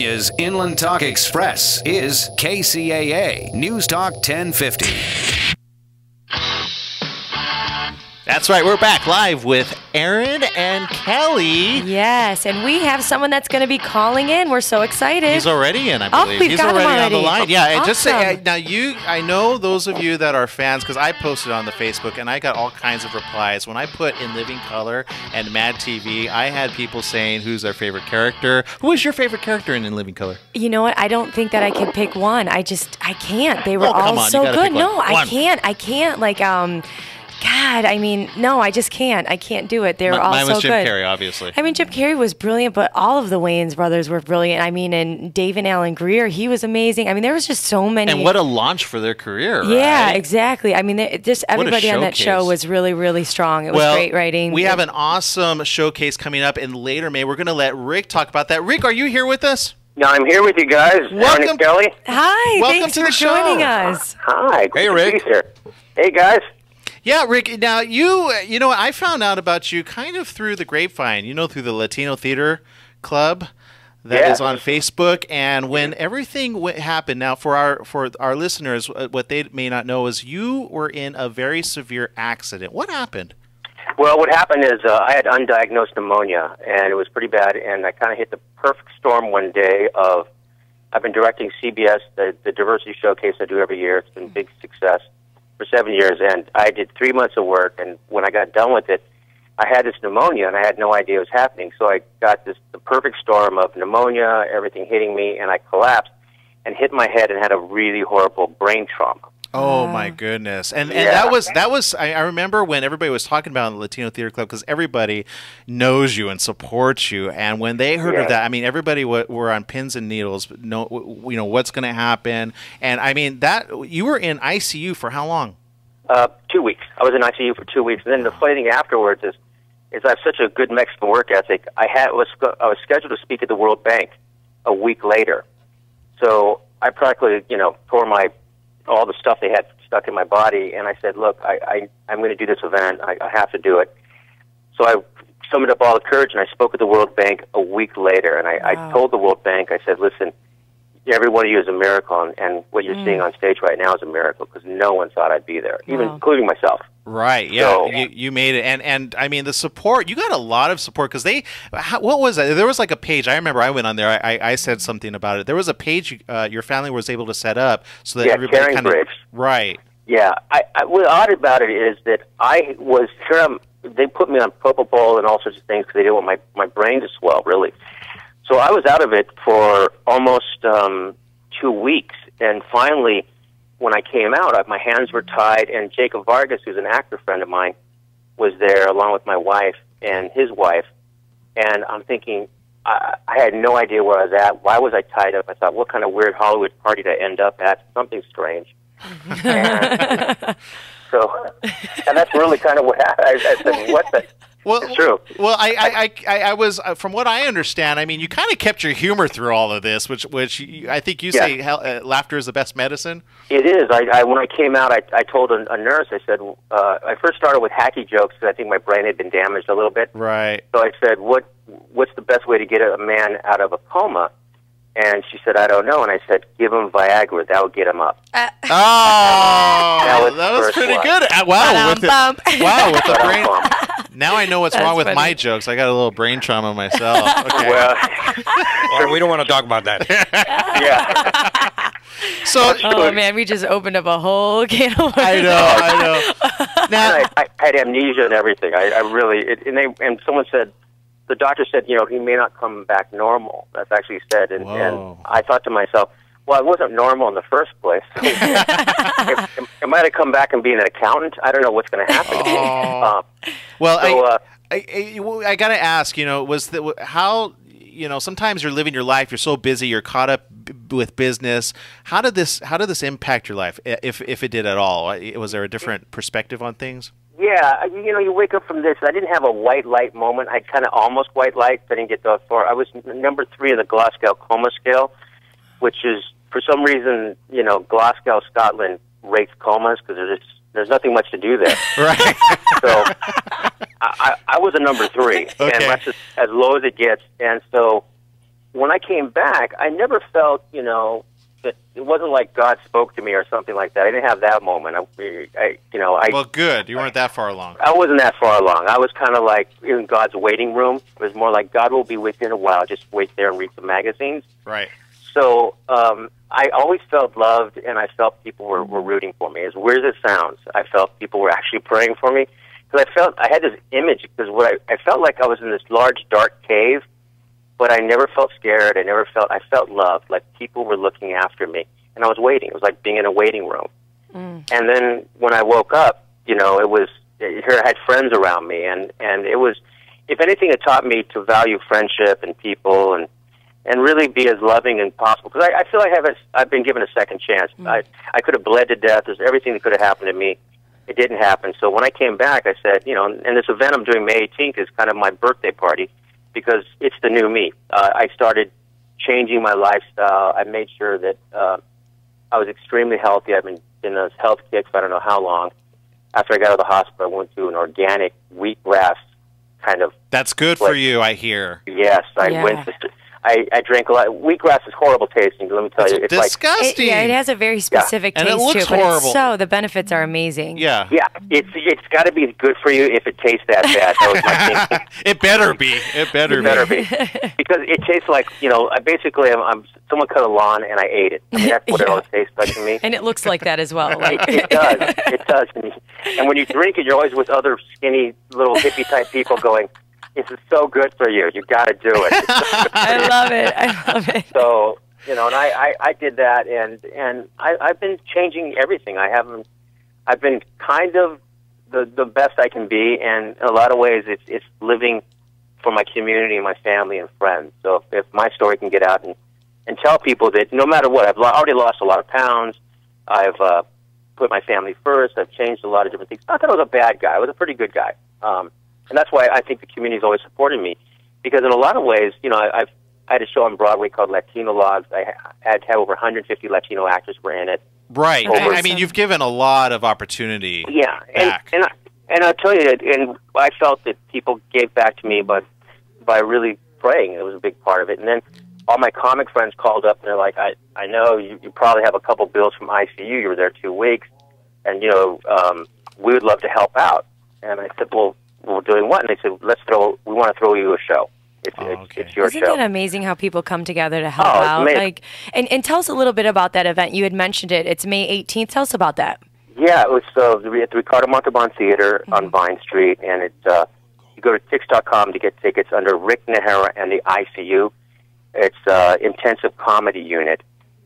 Is Inland Talk Express is KCAA News Talk 1050. That's right. We're back live with Aaron and Kelly. Yes, and we have someone that's going to be calling in. We're so excited. He's already in, I believe. We've He's got him already on the already. line. Yeah, and Awesome. just say now I know those of you that are fans, because I posted on the Facebook and I got all kinds of replies. When I put In Living Color and Mad TV, I had people saying who's their favorite character. Who is your favorite character in Living Color? You know what? I don't think that I can pick one. I can't. They were come all on, you so gotta good. pick one. No, I One. can't. God, I mean, no, I just can't. I can't do it. They were all so good. Mine was Jim Carrey, obviously. I mean, Jim Carrey was brilliant, but all of the Wayans brothers were brilliant. I mean, and David Allen Greer, he was amazing. I mean, there was just so many. And what a launch for their career, right? Yeah, exactly. I mean, just everybody on that show showcase. was really, really strong. It was great writing. We have an awesome showcase coming up in later May. We're going to let Rick talk about that. Rick, are you here with us? No, I'm here with you guys. Welcome. Aaron and Kelly. Hi, Welcome thanks to for the show. joining us. Hi. Great Hey, to Rick. be here. Hey, guys. Yeah, Rick. Now you know, I found out about you kind of through the grapevine. You know, through the Latino Theater Club that is on Facebook. And when everything happened, now for our listeners, what they may not know is you were in a very severe accident. What happened? Well, what happened is I had undiagnosed pneumonia, and it was pretty bad. And I kind of hit the perfect storm one day of I've been directing CBS, the diversity showcase I do every year. It's been a big success for 7 years, and I did 3 months of work, and when I got done with it, I had this pneumonia, and I had no idea what was happening. So I got the perfect storm of pneumonia, everything hitting me, and I collapsed and hit my head and had a really horrible brain trauma. Oh my goodness! And that was I remember when everybody was talking about the Latino Theater Club, because everybody knows you and supports you. And when they heard of that, I mean, everybody were on pins and needles. You know what's going to happen. And I mean that you were in ICU for how long? 2 weeks. I was in ICU for 2 weeks, and then the funny thing afterwards is I have such a good Mexican work ethic. I was scheduled to speak at the World Bank a week later, so I practically tore all the stuff they had stuck in my body, and I said, look, I'm going to do this event. I have to do it. So I summoned up all the courage, and I spoke at the World Bank a week later, and I told the World Bank, I said, listen, every one of you is a miracle, and what you're seeing on stage right now is a miracle, because no one thought I'd be there, even including myself. Right, yeah, so, you made it, and I mean the support. You got a lot of support because what was that? There was like a page. I remember I went on there. I said something about it. There was a page your family was able to set up so that everybody kind of right. Yeah, what's odd about it is that I was here. They put me on propofol and all sorts of things because they didn't want my brain to swell, really. So I was out of it for almost 2 weeks, and finally, when I came out, my hands were tied, and Jacob Vargas, who's an actor friend of mine, was there along with my wife and his wife, and I'm thinking, I had no idea where I was at. Why was I tied up? I thought, what kind of weird Hollywood party did I end up at? Something strange. and that's really kind of what I said, what the... Well, it's true. Well, I was from what I understand. I mean, you kind of kept your humor through all of this, which I think you say laughter is the best medicine. It is. When I came out, I told a nurse. I said I first started with hacky jokes because I think my brain had been damaged a little bit. Right. So I said, "What's the best way to get a man out of a coma?" And she said, "I don't know." And I said, "Give him Viagra. That would get him up." That was pretty good. Wow, with the brain. Now I know what's wrong with my jokes. I got a little brain trauma myself. Okay. Well, we don't want to talk about that. Yeah. So, oh man, we just opened up a whole can of worms. I know. Now I had amnesia and everything. I really and someone said. The doctor said, he may not come back normal. That's actually said. And I thought to myself, well, it wasn't normal in the first place. So it might have come back and being an accountant. I don't know what's going to happen. I got to ask, sometimes you're living your life, you're so busy, you're caught up with business. How did this impact your life, if it did at all? Was there a different perspective on things? Yeah, you wake up from this. I didn't have a white light moment. I kind of almost white light, but I didn't get that far. I was number 3 in the Glasgow coma scale, which is, for some reason, Glasgow, Scotland rates comas because there's nothing much to do there. Right. So I was a number 3, and that's just as low as it gets. And so when I came back, I never felt, that it wasn't like God spoke to me or something like that. I didn't have that moment. Well, good. You weren't that far along. I wasn't that far along. I was kind of like in God's waiting room. It was more like God will be with you in a while. Just wait there and read some magazines. Right. So I always felt loved, and I felt people were rooting for me. As weird as it sounds, I felt people were actually praying for me. Because I had this image, because I felt like I was in this large, dark cave, but I never felt scared. I felt loved, like people were looking after me. And I was waiting. It was like being in a waiting room. And then when I woke up, here I had friends around me, and it was, if anything, it taught me to value friendship and people, and really be as loving as possible. Because I feel like I've been given a second chance. I could have bled to death. There's everything that could have happened to me. It didn't happen. So when I came back, I said, and this event I'm doing May 18th is kind of my birthday party, because it's the new me. I started changing my lifestyle. I made sure that I was extremely healthy. I've been in those health kicks for I don't know how long. After I got out of the hospital, I went to an organic wheatgrass kind of... That's good for you, I hear. Yes, I went to... I drank a lot. Wheatgrass is horrible tasting, let me tell you. It's disgusting. It has a very specific taste and it looks to it. horrible. So the benefits are amazing. Yeah. Yeah, it's got to be good for you if it tastes that bad. That was my thinking. It better be. It better be. Because it tastes like, someone cut a lawn and I ate it. I mean, that's what it always tastes like to me. And it looks like that as well. Like. It does. It does. And when you drink it, you're always with other skinny little hippie-type people going, this is so good for you. You got to do it. I love it. So, and I did that, and I've been changing everything. I've been kind of the best I can be, and in a lot of ways, it's living for my community and my family and friends. So if my story can get out and tell people that no matter what, I've already lost a lot of pounds. I've put my family first. I've changed a lot of different things. Not that I was a bad guy. I was a pretty good guy. And that's why I think the community has always supported me, because in a lot of ways, I had a show on Broadway called Latino Logs. I had over 150 Latino actors were in it. Right. I mean, you've given a lot of opportunity. Yeah, back. and I'll tell you, and I felt that people gave back to me, but by really praying, it was a big part of it. And then all my comic friends called up, and they're like, I know you probably have a couple bills from ICU. You were there 2 weeks, and we would love to help out. And I said, well, we're doing what? And they said, we want to throw you a show. It's your show. Isn't that amazing how people come together to help out? Like, and tell us a little bit about that event. You had mentioned it. It's May 18th. Tell us about that. Yeah, it was at the Ricardo Montalban Theater on Vine Street, and it's you go to Tix.com to get tickets under Rick Najera and the ICU. It's intensive comedy unit.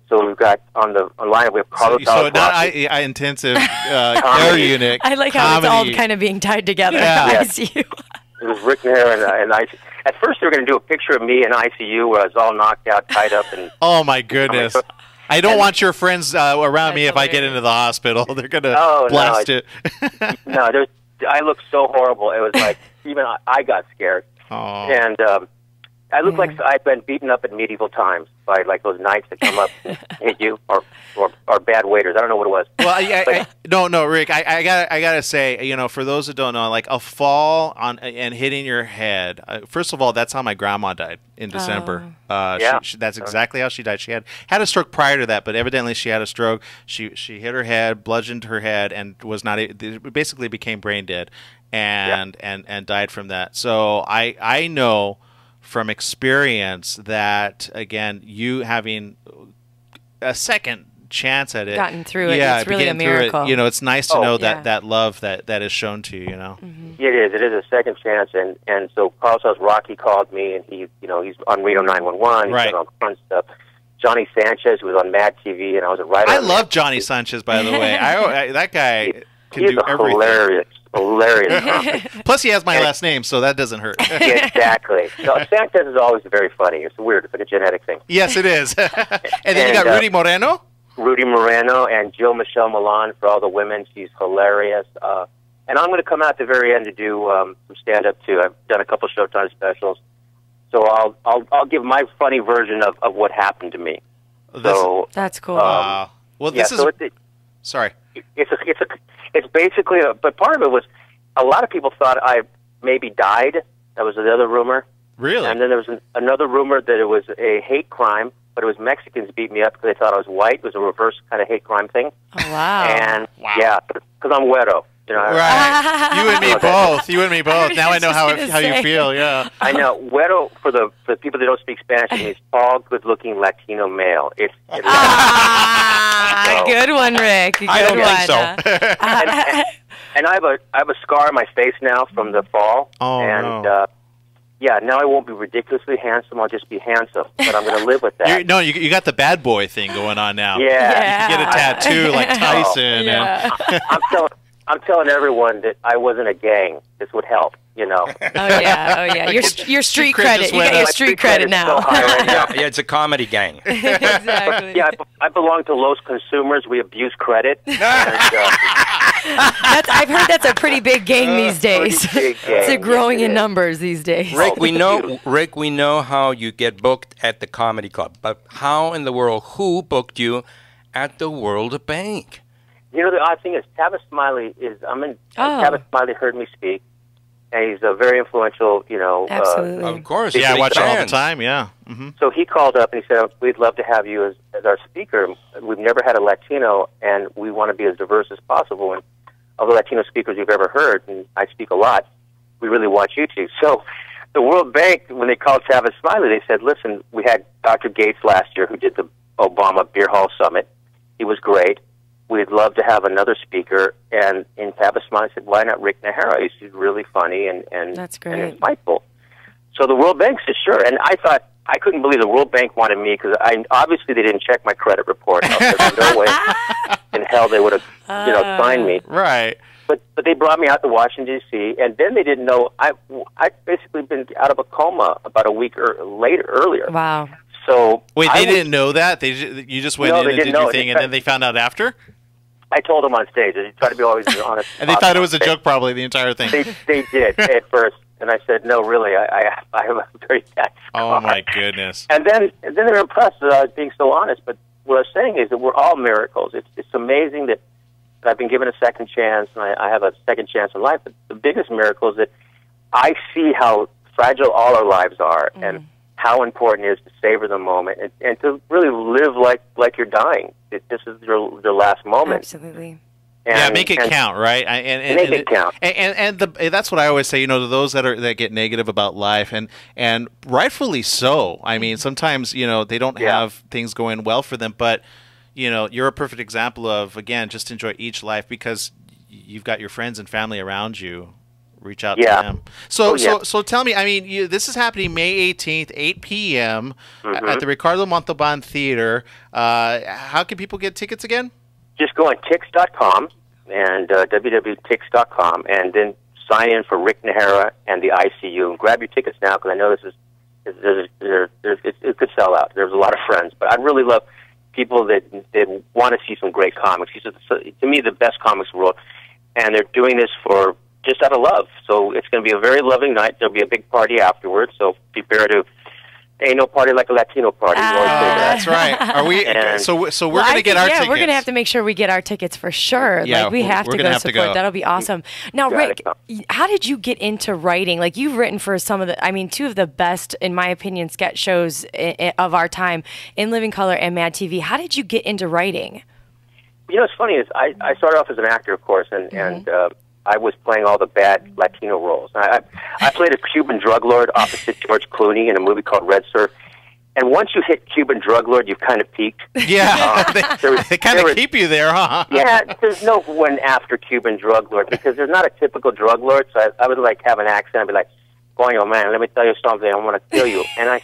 So we've got on line we have Carlos. So not intensive care unit. I like how it's all kind of being tied together. Yeah. ICU. It was Rick Najera and I. At first, they were going to do a picture of me in ICU where I was all knocked out, tied up, and. Oh my goodness! I don't want your friends around me if I get into the hospital. They're going to blast it. No, I looked so horrible. It was like even I got scared. Oh. And I looked like I'd been beaten up in medieval times by like those knights that come up and hit you, or bad waiters. I don't know what it was. Well, no, Rick. I gotta say, for those that don't know, like a fall and hitting your head. First of all, that's how my grandma died in December. That's exactly how she died. She had a stroke prior to that, but evidently she had a stroke. She hit her head, bludgeoned her head, and was not. Basically became brain dead, and died from that. So I know from experience that, again, you having a second chance at it, gotten through it, it's really a miracle. It's nice to know that love that is shown to you. Mm-hmm. It is a second chance, and so Carlos Rocky called me, and he's on Reno 911, right? He's on fun stuff. Johnny Sanchez, who was on Mad TV, and I was a writer. I love Johnny Sanchez, by the way. That guy can do everything. Hilarious. Plus, he has my last name, so that doesn't hurt. Exactly. So Sanchez is always very funny. It's weird. It's like a genetic thing. Yes, it is. And then you got Rudy Moreno. Rudy Moreno and Jill-Michele Milan for all the women. She's hilarious. And I'm going to come out at the very end to do some stand-up too. I've done a couple Showtime specials, so I'll give my funny version of what happened to me. That's cool. Well, this is. Sorry. It's basically, but part of it was a lot of people thought I maybe died. That was the other rumor. Really? And then there was another rumor that it was a hate crime, but it was Mexicans beat me up because they thought I was white. It was a reverse kind of hate crime thing. Oh, wow. And yeah, because I'm güero. You know, Right. You and me both. You and me both. Now I know how just you gonna say. feel. Yeah. I know. Güero, for the people that don't speak Spanish, it means tall, good-looking Latino male. It's so, good one, Rick. Good I don't one. think so. and I have a scar on my face now from the fall. Oh, and no. yeah, now I won't be ridiculously handsome. I'll just be handsome, but I'm going to live with that. You got the bad boy thing going on now. Yeah. You get a tattoo like Tyson. Yeah. I'm telling everyone that I wasn't a gang. This would help, you know. Oh yeah. Your street credit. You got your street credit now. So high right now. Yeah, it's a comedy gang. Exactly. Yeah, I belong to Los Consumers. We abuse credit. And, I've heard that's a pretty big gang these days. big gang. It's growing Yes, in it is. numbers these days. Rick, we know how you get booked at the comedy club, but how in the world, who booked you at the World Bank? You know, the odd thing is, Tavis Smiley Tavis Smiley heard me speak, and he's a very influential, you know. Absolutely. Of course. Yeah, I big watch it all the fans. time. Yeah. Mm-hmm. So he called up and he said, "We'd love to have you as our speaker. We've never had a Latino, and we want to be as diverse as possible. And of the Latino speakers you've ever heard, and I speak a lot, we really want you to." So the World Bank, when they called Tavis Smiley, they said, "Listen, we had Dr. Gates last year who did the Obama Beer Hall Summit. He was great. We'd love to have another speaker." And Tavis Smiley said, "Why not Rick Najera? He's really funny and That's great. and insightful." So the World Bank said, "Sure." And I thought, I couldn't believe the World Bank wanted me because obviously they didn't check my credit report. There's no way in hell they would have, signed me. Right. But they brought me out to Washington D.C. and then they didn't know I'd basically been out of a coma about a week earlier. Wow. So Wait, they didn't know that? You just went No, in they and didn't did know your it. thing, and then they found out after? I told them on stage. I tried to be always honest. And they thought it was a joke, probably, the entire thing. They did at first, and I said, "No, really, I have a very bad Oh, scar." my goodness. And then they're impressed that I was being so honest. But what I was saying is that we're all miracles. It's amazing that I've been given a second chance, and I have a second chance in life. But the biggest miracle is that I see how fragile all our lives are, and how important it is to savor the moment and to really live like you're dying. This is your last moment. Absolutely. Yeah, make it count, right? And make it count. And that's what I always say. To those that get negative about life, and rightfully so. I mean, sometimes they don't have things going well for them, but you're a perfect example of, again, just enjoy each life because you've got your friends and family around you. Reach out to them. So tell me, I mean, this is happening May 18th, 8 p.m. At the Ricardo Montalban Theater. How can people get tickets again? Just go on Tix.com and www.tix.com and then sign in for Rick Najera and the ICU. And grab your tickets now because I know it could sell out. There's a lot of friends, but I'd really love people that want to see some great comics. These are, to me, the best comics in the world, and they're doing this for just out of love. So it's going to be a very loving night. There'll be a big party afterwards. So prepare to. Ain't no party like a Latino party. That's right. Are we? So we're going to get our tickets. Yeah, we're going to have to make sure we get our tickets for sure. Yeah, we have to go have support. To go. That'll be awesome. Now, Rick, how did you get into writing? Like, you've written for some of two of the best, in my opinion, sketch shows of our time, In Living Color and Mad TV. How did you get into writing? What's funny is I started off as an actor, of course, and I was playing all the bad Latino roles. I played a Cuban drug lord opposite George Clooney in a movie called Red Surf. And once you hit Cuban drug lord, you've kind of peaked. Yeah, they kind of keep you there, huh? Yeah, there's no one after Cuban drug lord because there's not a typical drug lord. So I would like have an accent. I'd be like, "Coño, man, let me tell you something. I'm going to kill you." And I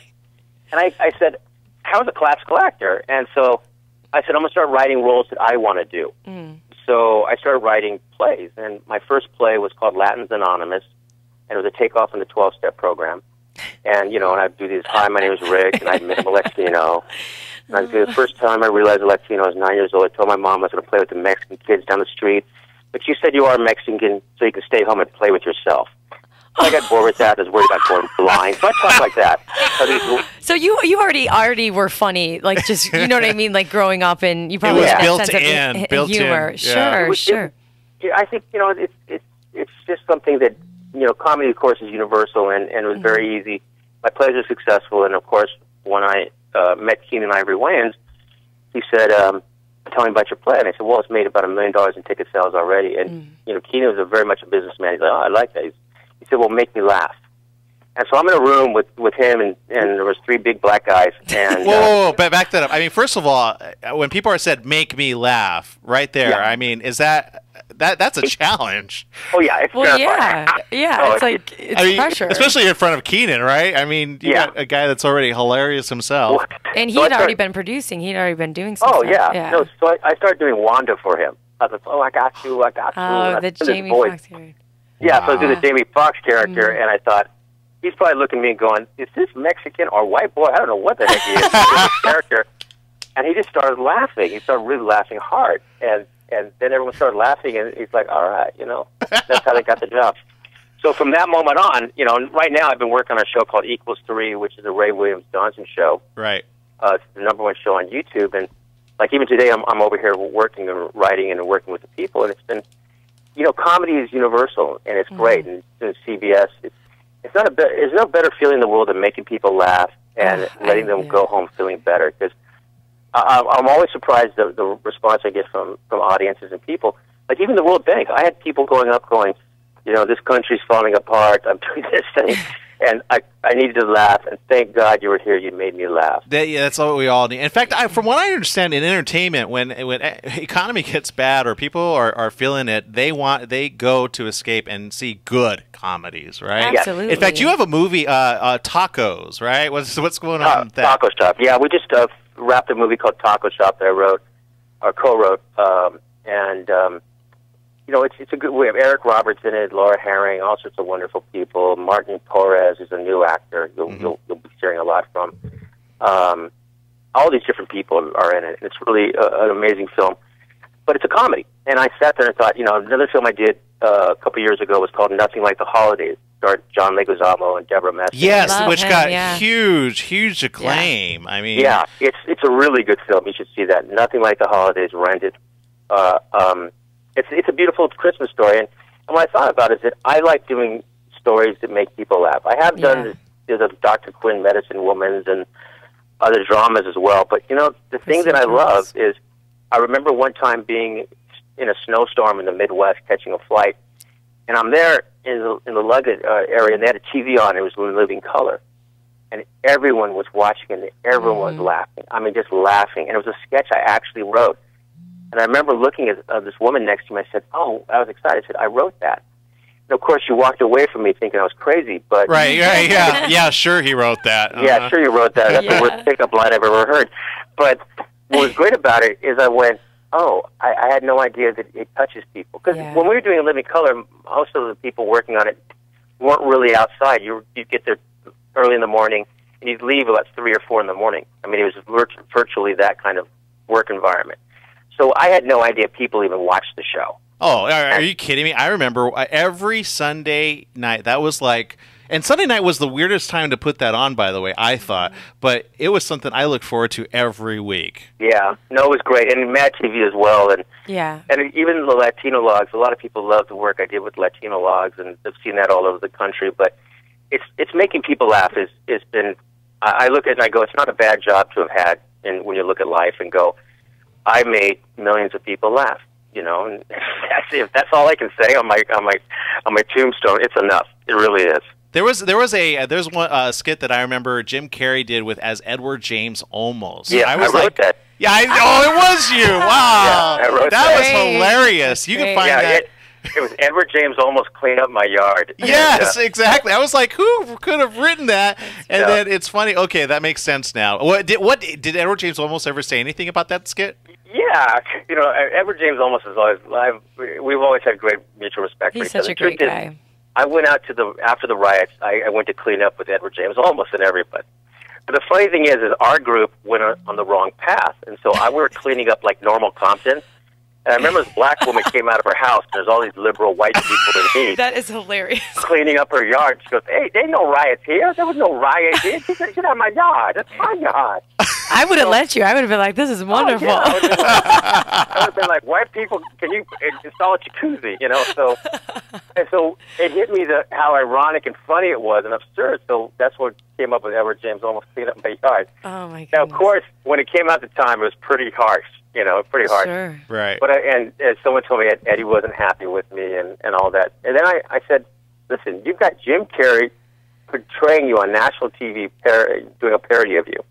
said, "How is a classical actor?" And so I said, "I'm going to start writing roles that I want to do." So I started writing plays, and my first play was called Latins Anonymous, and it was a takeoff in the 12-step program. And, and I'd do these, "Hi, my name is Rick," and I'd admit I'm a Latino. And the first time I realized a Latino, I was 9 years old. I told my mom I was going to play with the Mexican kids down the street. But you said you are Mexican, so you can stay home and play with yourself. So I got bored with that. I was worried about going blind. So I talk like that. So you already were funny, like just, you know what I mean, like growing up, and you probably was had built that sense in, of built humor. in. Yeah. Sure. I think, it's just something that, comedy, of course, is universal, and it was very easy. my plays are successful, and of course, when I met Keenan Ivory Wayans, he said, "Tell me about your play." And I said, "Well, it's made about $1 million in ticket sales already." And Keenan was very much a businessman. He's like, "Oh, I like that." He said, "Well, make me laugh." And so I'm in a room with him, and there was 3 big black guys. And whoa, back that up. I mean, first of all, when people are said "make me laugh," right there, Yeah. I mean, is that's a challenge? Oh yeah, it's terrifying. yeah, it's like it's pressure, especially in front of Keenan, right? I mean, you got a guy that's already hilarious himself, and he had already been producing. He'd already been doing some stuff. Yeah. No, so I started doing Wanda for him. I was like, "Oh, I got you. Oh, the Jamie Foxx character. Yeah, so I was doing the Jamie Foxx character, and I thought, he's probably looking at me and going, "Is this Mexican or white boy? I don't know what the heck he is." This character, and he just started laughing. He started really laughing hard, and then everyone started laughing, and he's like, "All right, that's how they got the job." So from that moment on, right now I've been working on a show called Equals 3, which is a Ray Williams Johnson show. Right. It's the #1 show on YouTube, and like even today, I'm over here working and writing and working with the people, and it's been, comedy is universal, and it's great, and it's CBS. There's no better feeling in the world than making people laugh and letting them go home feeling better. Because I'm always surprised the response I get from audiences and people. Like even the World Bank, I had people going, this country's falling apart. I'm doing this thing, and I needed to laugh. And thank God you were here. You made me laugh. That's what we all need. In fact, from what I understand, in entertainment, when economy gets bad or people are feeling it, they go to escape and see good comedies, right? Absolutely. In fact, you have a movie, Tacos, right? What's going on with that? Taco Shop. Yeah, we just wrapped a movie called Taco Shop that I wrote or co-wrote, and it's a good. We have Eric Roberts in it, Laura Herring, all sorts of wonderful people. Martin Torres is a new actor you'll be hearing a lot from. All these different people are in it. It's really an amazing film, but it's a comedy. And I sat there and thought, another film I did a couple years ago was called Nothing Like the Holidays. Starred John Leguizamo and Deborah Messing. Yes, Love which him, got huge acclaim. Yeah. I mean, it's a really good film. You should see that. Nothing Like the Holidays. Rent it. It's a beautiful Christmas story, and what I thought about it is that I like doing stories that make people laugh. I have done the Dr. Quinn Medicine Woman's and other dramas as well, but the thing that I love is I remember one time being in a snowstorm in the Midwest catching a flight, and I'm there in the luggage area, and they had a TV on. It was in living color, and everyone was watching, and everyone was laughing. I mean, just laughing, and it was a sketch I actually wrote. And I remember looking at this woman next to me. I said, "Oh," I was excited. I said, "I wrote that." And of course, she walked away from me thinking I was crazy. But yeah, sure, he wrote that. Yeah, sure, you wrote that. That's the worst pickup line I've ever heard. But what was great about it is I went, "Oh, I had no idea that it touches people." Because when we were doing Living Color, most of the people working on it weren't really outside. You'd get there early in the morning, and you'd leave about 3 or 4 in the morning. I mean, it was virtually that kind of work environment. So I had no idea people even watched the show. Oh, are you kidding me? I remember every Sunday night, that was like... And Sunday night was the weirdest time to put that on, by the way, I thought. But it was something I looked forward to every week. Yeah. No, it was great. And Mad TV as well. And even the Latino Logs. A lot of people love the work I did with Latino Logs, and I've seen that all over the country. But it's making people laugh. It's been... I look at it and I go, it's not a bad job to have had when you look at life and go, I made millions of people laugh, and if that's all I can say on my tombstone, it's enough. It really is. There's one skit that I remember Jim Carrey did with as Edward James Olmos. Yeah, I wrote that. Yeah, it was you. Wow, I wrote that was hilarious. You can find that. It was Edward James almost cleaned up my yard. Yes, exactly. I was like, who could have written that? And then it's funny. Okay, that makes sense now. What did Edward James almost ever say anything about that skit? Yeah, Edward James almost is always. We've always had great mutual respect for each other. He's such a great guy. I went out after the riots. I went to clean up with Edward James almost and everybody. But the funny thing is our group went on the wrong path, and so we were cleaning up like normal Compton. And I remember this black woman came out of her house, and there's all these liberal white people in me. That is hilarious. Cleaning up her yard. She goes, hey, there ain't no riots here. There was no riot here. She said, get out of my yard. That's my yard. I would have let you. I would have been like, this is wonderful. Oh, yeah. I would have been like, white people, can you install a jacuzzi? You know, so it hit me how ironic and funny it was and absurd. So that's what came up with Edward James almost cleaning up my yard. Oh, my goodness. Now, of course, when it came out at the time, it was pretty harsh. You know, pretty hard. Sure. Right. But and someone told me Eddie wasn't happy with me and all that. And then I said, listen, you've got Jim Carrey portraying you on national TV, doing a parody of you.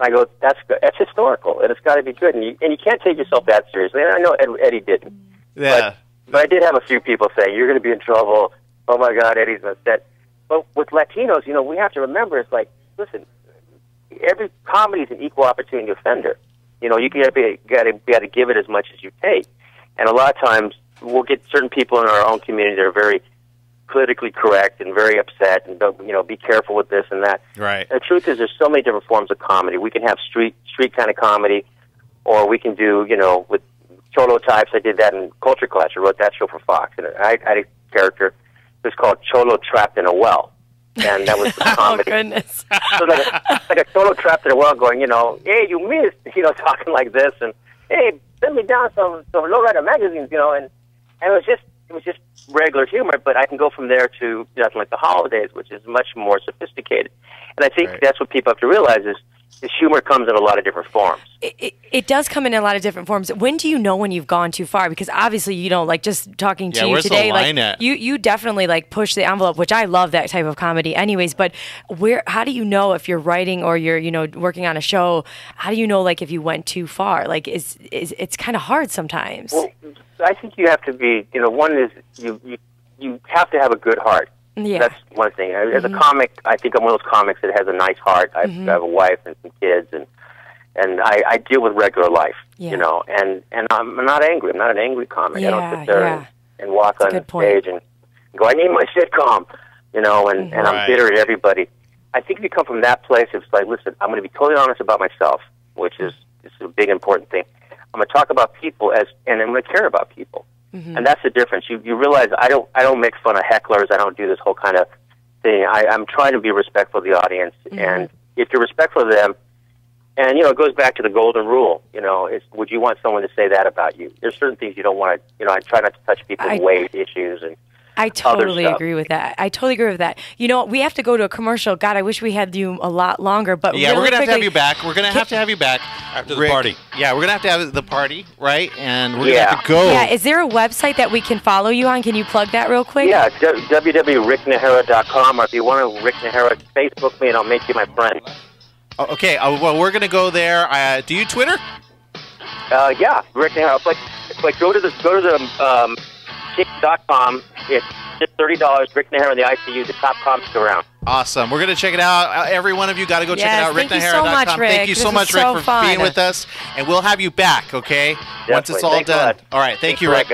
And I go, that's good. That's historical, and it's got to be good. And you can't take yourself that seriously. And I know Eddie didn't. Yeah. But I did have a few people saying, you're going to be in trouble. Oh, my God, Eddie's upset. But with Latinos, you know, we have to remember, it's like, listen, every comedy is an equal opportunity offender. You know, you got to give it as much as you take. And a lot of times, we'll get certain people in our own community that are very politically correct and very upset and, you know, be careful with this and that. Right. The truth is there's so many different forms of comedy. We can have street kind of comedy, or we can do, you know, with Cholo types. I did that in Culture Clash. I wrote that show for Fox. And I had a character that was called Cholo Trapped in a Well. And that was the comedy. Oh, goodness. So like a Cholo trapped in a well going, you know, hey, you missed, you know, talking like this. And, hey, send me down some lowrider magazines, you know. And it was just regular humor, but I can go from there to nothing like the holidays, which is much more sophisticated. And I think that's what people have to realize is humor comes in a lot of different forms. It does come in a lot of different forms. When do you know when you've gone too far? Because obviously, you know, like just talking to you today, like you definitely like push the envelope, which I love that type of comedy anyways. But how do you know if you're writing or you're, you know, working on a show? How do you know like if you went too far? Like it's kind of hard sometimes. Well, I think you have to be, you know, one is you have to have a good heart. Yeah. That's one thing. As a comic, I think I'm one of those comics that has a nice heart. I have a wife and some kids, and I deal with regular life, you know, and I'm not angry. I'm not an angry comic. I don't sit there and walk on stage and go, I need my sitcom, you know, and I'm bitter at everybody. I think if you come from that place, it's like, listen, I'm going to be totally honest about myself, which is a big important thing. I'm going to talk about people and I'm going to care about people. And that's the difference. You realize I don't make fun of hecklers. I don't do this whole kind of thing. I'm trying to be respectful of the audience. And if you're respectful of them, and, you know, it goes back to the golden rule, you know, would you want someone to say that about you? There's certain things you don't want to, you know, I try not to touch people's weight issues and I totally agree with that. I totally agree with that. You know, we have to go to a commercial. God, I wish we had you a lot longer. But yeah, really we're gonna have to have you back. We're gonna have to have you back after the party. Yeah, we're gonna have the party, right? And we're gonna have to go. Yeah, is there a website that we can follow you on? Can you plug that real quick? Yeah, www.ricknajera.com, or if you want to, Rick Najera, Facebook me and I'll make you my friend. Oh, okay, well, we're gonna go there. Do you Twitter? Yeah, Rick Najera. Like go to the kick.com. It's just $30. Rick Najera in the ICU, the top comics around. Awesome. We're going to check it out. Every one of you got to go check it out. RickNajera.com. Thank you so much, Rick, for being with us. And we'll have you back, okay? Definitely. Once it's all done. All right. Thank you, Rick.